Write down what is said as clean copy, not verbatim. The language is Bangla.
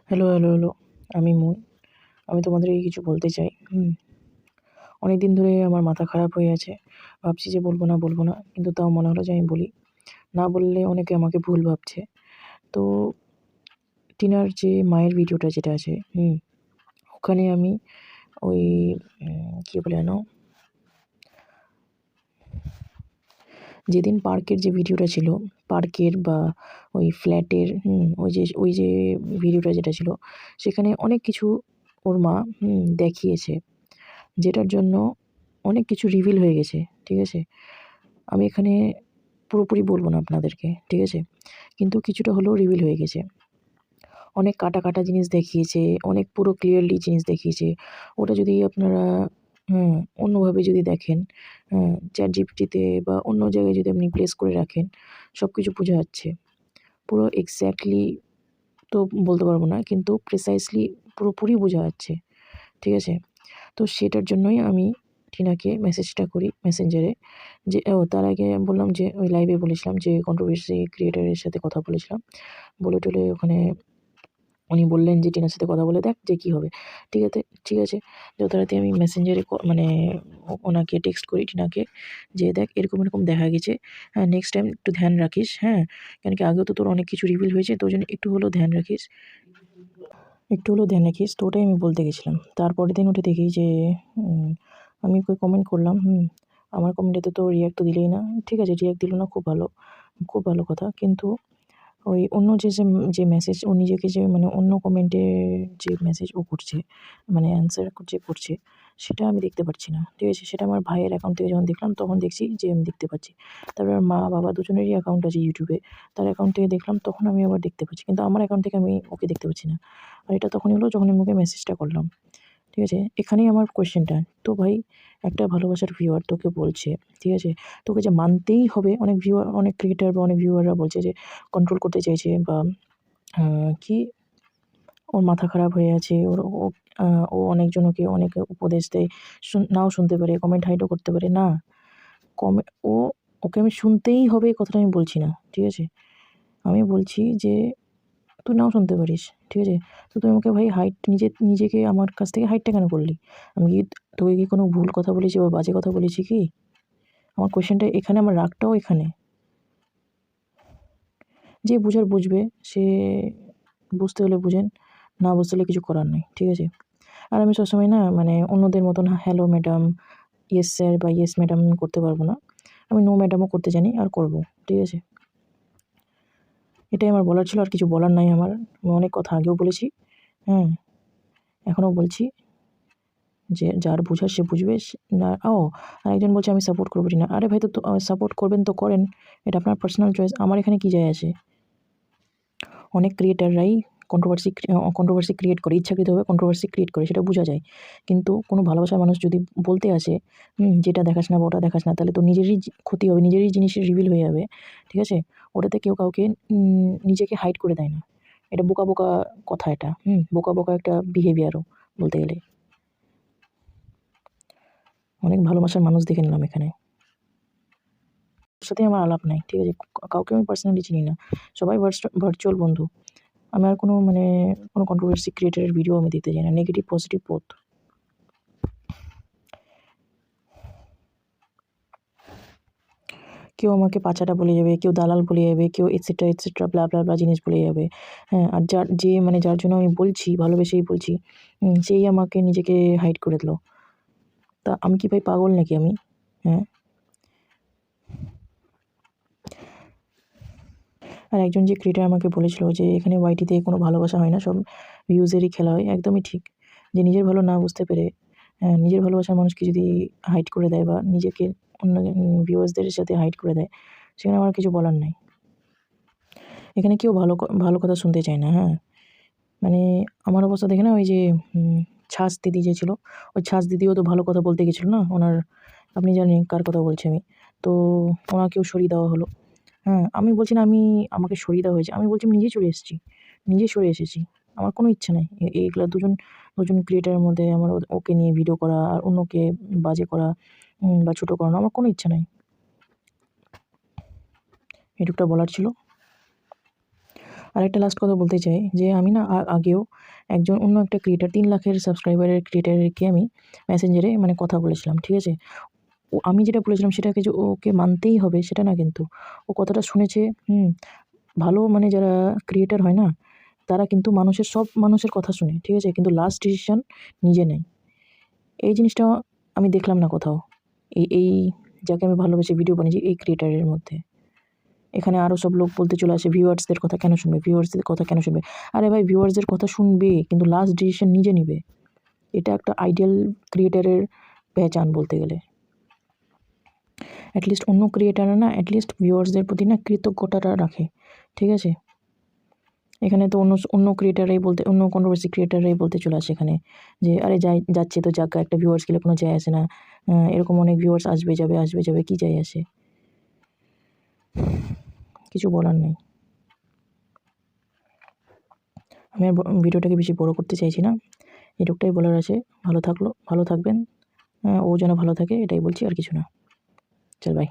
Hello, hello, hello. আমি মুন। আমি তোমাদেরকে কিছু বলতে চাই। অনেকদিন ধরে আমার মাথা খারাপ হয়ে আছে। ভাবছি যে বলব না। কিন্তু তাও মনে হলো যে আমি বলি। না বললে অনেকে আমাকে ভুল ভাবছে। তো টিনার যে মায়ের ভিডিওটা যেটা আছে, ওখানে আমি ওই কি বলে যেন? যেদিন পার্কের যে ভিডিওটা ছিল, পার্কের বা ওই ফ্ল্যাটের ওই যে ভিডিওটা যেটা ছিল, সেখানে অনেক কিছু ওর মা দেখিয়েছে। যেটার জন্য অনেক কিছু রিভিল হয়ে গেছে, ঠিক আছে? আমি এখানে পুরোপুরি বলব না আপনাদেরকে, ঠিক আছে? কিন্তু কিছুটা হলেও রিভিল হয়ে গেছে। অনেক কাটা জিনিস দেখিয়েছে, অনেক পুরো ক্লিয়ারলি জিনিস দেখিয়েছে। ওটা যদি আপনারা হুম, অন্যভাবে যদি দেখেন, ChatGPT তে বা অন্য জায়গায় যদি আপনি প্লেস করে রাখেন, সবকিছু বোঝা যাচ্ছে। পুরো এক্সাক্টলি তো বলতে পারব না, কিন্তু প্রিসাইজলি পুরোপুরি বোঝা যাচ্ছে, ঠিক আছে? তো সেটার জন্যই আমি টিনাকে মেসেজটা করি মেসেঞ্জারে যে তার আগে বললাম যে ওই লাইভে বলেছিলাম যে কন্ট্রোভার্সি ক্রিয়েটরের সাথে কথা বলেছিলাম। বলে টলে ওখানে উনি বললেন যে টিনার সাথে কথা বলে দেখ যে কী হবে। ঠিক আছে। যথারীতি আমি মেসেঞ্জারে মানে ওনাকে টেক্সট করি টিনাকে যে দেখ এরকম দেখা গেছে। হ্যাঁ, নেক্সট টাইম একটু ধ্যান রাখিস, হ্যাঁ? কেন কি আগেও তো তোর অনেক কিছু রিভিল হয়েছে, তো ওই জন্য একটু হলেও ধ্যান রাখিস। একটু হলেও ধ্যান রাখিস। তো ওটাই আমি বলতে গেছিলাম। তারপরের দিন উঠে দেখি যে উম আমি কমেন্ট করলাম, আমার কমেন্টে তো রিঅ্যাক্ট তো দিলেই না। ঠিক আছে, রিঅ্যাক্ট দিল না, খুব ভালো কথা। কিন্তু ওই অন্য যে মেসেজ ও নিজেকে যে মানে অন্য কমেন্টে যে মেসেজ ও করছে, মানে অ্যান্সার যে করছে, সেটা আমি দেখতে পাচ্ছি না। ঠিক আছে? সেটা আমার ভাইয়ের অ্যাকাউন্ট থেকে যখন দেখলাম তখন দেখছি যে আমি দেখতে পাচ্ছি। তারপর মা-বাবা দুজনেরই অ্যাকাউন্ট আছে ইউটিউবে। তার অ্যাকাউন্ট থেকে দেখলাম তখন আমি আবার দেখতে পাচ্ছি। কিন্তু আমার অ্যাকাউন্ট থেকে আমি ওকে দেখতে পাচ্ছি না। আর এটা তখনই হলো যখন আমি ওকে মেসেজটা করলাম। ঠিক আছে? এখানেই আমার কোয়েশ্চেনটা। তো ভাই, একটা ভালোবাসার ভিউয়ার তোকে বলছে, ঠিক আছে? তোকে যে মানতেই হবে, অনেক ক্রিয়েটর বা অনেক ভিউয়াররা বলছে যে কন্ট্রোল করতে চাইছে বা আ কি ওর মাথা খারাপ হয়ে আছে। ওর ও আ ও অনেকজনকে অনেক উপদেশ দেয়। নাও শুনতে পারে, কমেন্ট হাইডও করতে পারে। না, কমে ও ওকে আমি শুনতেই হবে এই কথাটা আমি বলছি না। ঠিক আছে? আমি বলছি যে তুই নাও শুনতে পারিস। ঠিক আছে? তো তুই আমাকে ভাই নিজেকে আমার কাছ থেকে হাইডটা কেন করলি? আমি কি তোকে কি কোনো ভুল কথা বলেছি বা বাজে কথা বলেছি কি? আমার কোয়েশ্চেনটা এখানে, আমার রাগটাও এখানে। যে বুঝার বুঝবে, সে বুঝতে হলে বুঝেন, না বুঝতে হলে কিছু করার নেই। ঠিক আছে? আর আমি সবসময় না মানে অন্যদের মতন হ্যালো ম্যাডাম, ইয়েস স্যার বা ইয়েস ম্যাডাম করতে পারবো না। আমি নো ম্যাডামও করতে জানি আর করব। ঠিক আছে? এটাই আমার বলার ছিল, আর কিছু বলার নাই আমার। আমি অনেক কথা আগেও বলেছি, হ্যাঁ? এখনও বলছি যে যার বুঝার সে বুঝবে। না আরেকজন বলছে আমি সাপোর্ট করব না। আরে ভাই, তো সাপোর্ট করবেন তো করেন। এটা আপনার পার্সোনাল চয়েস। আমার এখানে কি যায় আসে? অনেক ক্রিয়েটাররাই কন্ট্রোভার্সি ক্রিয়েট করে, ইচ্ছাকৃতভাবে কন্ট্রোভার্সি ক্রিয়েট করে, সেটা বোঝা যায়। কিন্তু কোনো ভালোবাসার মানুষ যদি বলতে আসে, যেটা দেখাস না বা ওটা দেখাস না, তাহলে তো নিজেরই ক্ষতি হবে, নিজেরই জিনিসের রিভিল হয়ে যাবে। ঠিক আছে? ওটাতে কেউ কাউকে নিজেকে হাইড করে দেয় না। এটা বোকা কথা এটা। বোকা একটা বিহেভিয়ারও বলতে গেলে। অনেক ভালোবাসার মানুষ দেখে নিলাম এখানে। ওর সাথে আমার আলাপ নাই। ঠিক আছে? কাউকে আমি পার্সোনালি চিনি না। সবাই ভার্চুয়াল বন্ধু। আমি আর কোনো কন্ট্রোভার্সি ক্রিয়েটরের ভিডিও আমি দেখতে চাই না। Negative, positive both. কেউ আমাকে পাচাটা বলে যাবে, কেউ দালাল বলে যাবে, কেউ এটসেট্রা ব্লা জিনিস বলে যাবে। হ্যাঁ? আর যার জন্য আমি বলছি, ভালোবেসেই বলছি, সেই আমাকে নিজেকে হাইড করে দিল। তা আমি কি ভাই পাগল নাকি আমি? হ্যাঁ? আর একজন যে ক্রিয়েটর আমাকে বলেছিল যে এখানে ওয়াইটিতে কোনো ভালোবাসা হয় না, সব ভিউজেরই খেলা হয়। একদমই ঠিক। যে নিজের ভালো না বুঝতে পেরে নিজের ভালোবাসার মানুষকে যদি হাইড করে দেয় বা নিজেকে অন্য ভিউয়ার্সদের সাথে হাইড করে দেয়, সেখানে আমার কিছু বলার নাই। এখানে কেউ ভালো কথা শুনতে চায় না, হ্যাঁ? মানে আমার অবস্থা দেখে না, ওই যে ছাঁচ দিদি যে ছিল, ওই ছাঁচ দিদিও তো ভালো কথা বলতে গেছিল না? আপনি জানেন কার কথা বলছি আমি। তো ওনাকেও সরিয়ে দেওয়া হলো। হ্যাঁ, আমি বলছি না আমাকে সরিয়ে দেওয়া হয়েছে। আমি বলছি আমি নিজেই চলে এসেছি। নিজে সরে এসেছি। আমার কোনো ইচ্ছা নাই। এইগুলা দুজন ক্রিয়েটরের মধ্যে আমার ওকে নিয়ে ভিডিও করা আর অন্যকে বাজে করা বা ছোট করানো আমার কোনো ইচ্ছা নাই। এটুকটা বলার ছিল। আরেকটা লাস্ট কথা বলতে চাই যে আমি না আগেও একজন অন্য একটা ক্রিয়েটার 3 লাখের সাবস্ক্রাইবারের ক্রিয়েটারকে আমি মেসেঞ্জারে মানে কথা বলেছিলাম, ঠিক আছে? আমি যেটা বলেছিলাম সেটাকে যে ওকে মানতেই হবে সেটা না কিন্তু। ও কথাটা শুনেছে, ভালো মানে যারা ক্রিয়েটার হয় না, তারা কিন্তু সব মানুষের কথা শুনে, ঠিক আছে? কিন্তু লাস্ট ডিসিশন নিজে নেয়। এই জিনিসটা আমি দেখলাম না কোথাও। এই যাকে আমি ভালোবেসে ভিডিও বানিয়েছি এই ক্রিয়েটারের মধ্যে। এখানে আরও সব লোক বলতে চলে আসে ভিউয়ার্সদের কথা কেন শুনবে, ভিউয়ার্সদের কথা কেন শুনবে? আরে ভাই ভিউয়ার্সদের কথা শুনবে কিন্তু লাস্ট ডিসিশন নিজে নিবে। এটা একটা আইডিয়াল ক্রিয়েটারের পেহচান বলতে গেলে। অ্যাটলিস্ট অন্য ক্রিয়েটাররা না অ্যাটলিস্ট ভিউয়ার্সদের প্রতি না কৃতজ্ঞতাটা রাখে, ঠিক আছে? এখানে তো অন্য ক্রিয়েটাররাই বলতে অন্য কন্ট্রোভার্সি ক্রিয়েটাররাই বলতে চলে আসে এখানে যে, "আরে যাচ্ছে তো যাক, একটা ভিউয়ার্স গেলে কোনো যায় আসে না। এরকম অনেক ভিউয়ার্স আসবে যাবে, কি যায় আসে?" কিছু বলার নেই। আমি আর ভিডিওটাকে বেশি বড় করতে চাইছি না। এটুকটাই বলার আছে। ভালো থাকবেন। ও যেন ভালো থাকে এটাই বলছি, আর কিছু না। চল বাই।